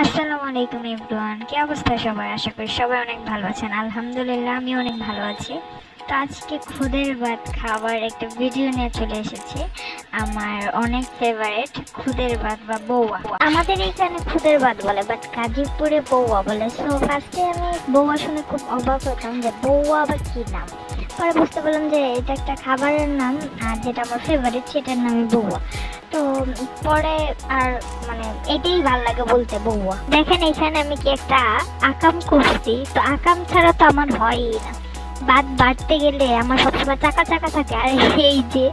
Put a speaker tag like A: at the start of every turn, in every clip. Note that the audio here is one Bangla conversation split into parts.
A: আসসালামু আলাইকুম এভরিওয়ান, কি অবস্থা সবার? আশা করি সবাই অনেক ভালো আছেন। আলহামদুলিল্লাহ আমি অনেক ভালো আছি। তো আজকে খুদের ভাত খাবার একটা ভিডিও নিয়ে চলে এসেছি। আমার অনেক ফেভারিট খুদের ভাত বা বৌয়া। আমাদের এইখানে খুদের ভাত বলে, বাট গাজীপুরে বৌয়া বলে। সো ফার্স্টে আমি বৌয়া শুনে খুব অবাক হতাম যে বৌয়া আবার কি নাম। পরে বুঝতে পারলাম যে এটা একটা খাবারের নাম, আর যেটা আমার ফেভারিট সেটার নামই বৌয়া। তো পরে আর মানে এটাই ভালো লাগে বলতে বৌয়া। দেখেন এখানে আমি কি একটা আকাম করছি, তো আকাম ছাড়া তো আমার হয়ই না। ভাত বাড়তে গেলে আমার সবসময় চাকা চাকা থাকে, আর এই যে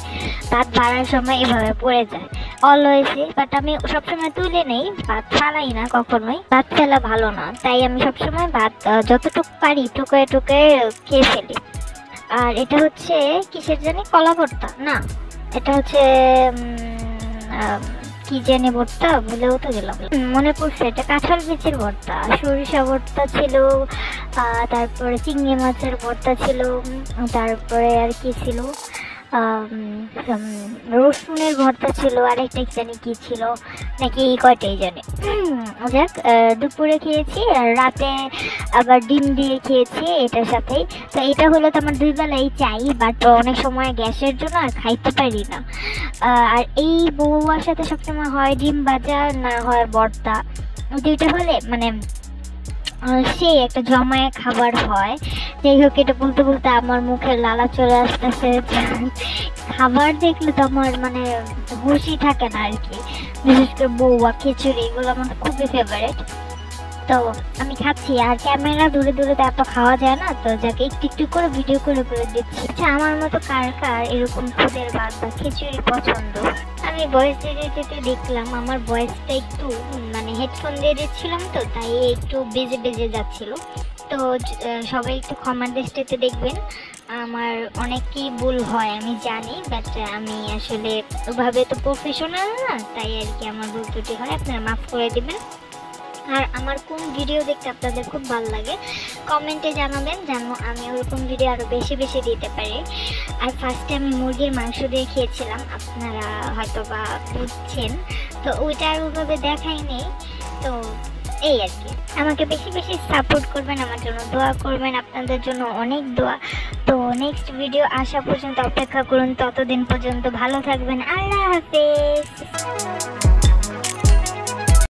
A: ভাত বাড়ার সময় এভাবে পড়ে যায় অলওয়েজই। বাট আমি সবসময় তুলে নেই, ভাত ফালাই না কখনোই। ভাত ফেলা ভালো না, তাই আমি সবসময় ভাত যতটুকু পারি টুকে টুকে খেয়ে ফেলি। আর এটা হচ্ছে কিসের জানি, কলা ভর্তা না, এটা হচ্ছে কি জানি ভর্তা, ভুলেও তো গেলাম। মনে পড়ছে, এটা কাঁঠাল বিচির ভর্তা, সরিষা ভর্তা ছিল, তারপরে চিংড়ি মাছের ভর্তা ছিল, তারপরে আর কি ছিল, রসুনের ভর্তা ছিল, আরেকটা জানি কি ছিল, নাকি এই কয়টাই জানি। যাক, দুপুরে খেয়েছি আর রাতে আবার ডিম দিয়ে খেয়েছি এটার সাথেই। তো এটা হলো তো আমার দুই বেলাই চাই, বাট অনেক সময় গ্যাসের জন্য আর খাইতে পারি না। আর এই বউয়ার সাথে সবসময় হয় ডিম ভাজা, না হয় ভর্তা। দুইটা হলে মানে সেই একটা জমায়ে খাবার হয়। যাই হোক, এটা বলতে বলতে আমার মুখে লালা চলে আসতেছে। খাবার দেখলে তো আমার মানে হুশই থাকে না আর কি। বিশেষ করে বউয়া, খিচুড়ি, এগুলো আমার খুবই ফেভারিট। তো আমি খাচ্ছি, আর ক্যামেরা দূরে দূরে তো এত খাওয়া যায় না, তো যাকে একটু একটু করে ভিডিও করে করে দিচ্ছি। আচ্ছা, আমার মতো কার কার এরকম খুদের ভাত বা খিচুড়ি পছন্দ? আমি ভয়েস দিতে দেখলাম আমার ভয়েসটা একটু মানে হেডফোন দিয়ে দিচ্ছিলাম, তো তাই একটু বেজে বেজে যাচ্ছিল। তো সবাই একটু ক্ষমার দৃষ্টিতে দেখবেন। আমার অনেকই ভুল হয় আমি জানি, বাট আমি আসলে ওভাবে তো প্রফেশনাল না, তাই আর কি আমার ভুল ত্রুটি হয়, আপনারা মাফ করে দিবেন। আর আমার কোন ভিডিও দেখতে আপনাদের খুব ভালো লাগে কমেন্টে জানাবেন, যেন আমি ওরকম ভিডিও আরও বেশি বেশি দিতে পারি। আর ফার্স্টে আমি মুরগির মাংস দিয়ে খেয়েছিলাম, আপনারা হয়তো বা বুঝছেন, তো ওইটা আর ওইভাবে দেখাই নেই। তো এই আর কি, আমাকে বেশি বেশি সাপোর্ট করবেন, আমার জন্য দোয়া করবেন, আপনাদের জন্য অনেক দোয়া। তো নেক্সট ভিডিও আসা পর্যন্ত অপেক্ষা করুন, ততদিন পর্যন্ত ভালো থাকবেন। আল্লাহ হাফেজ।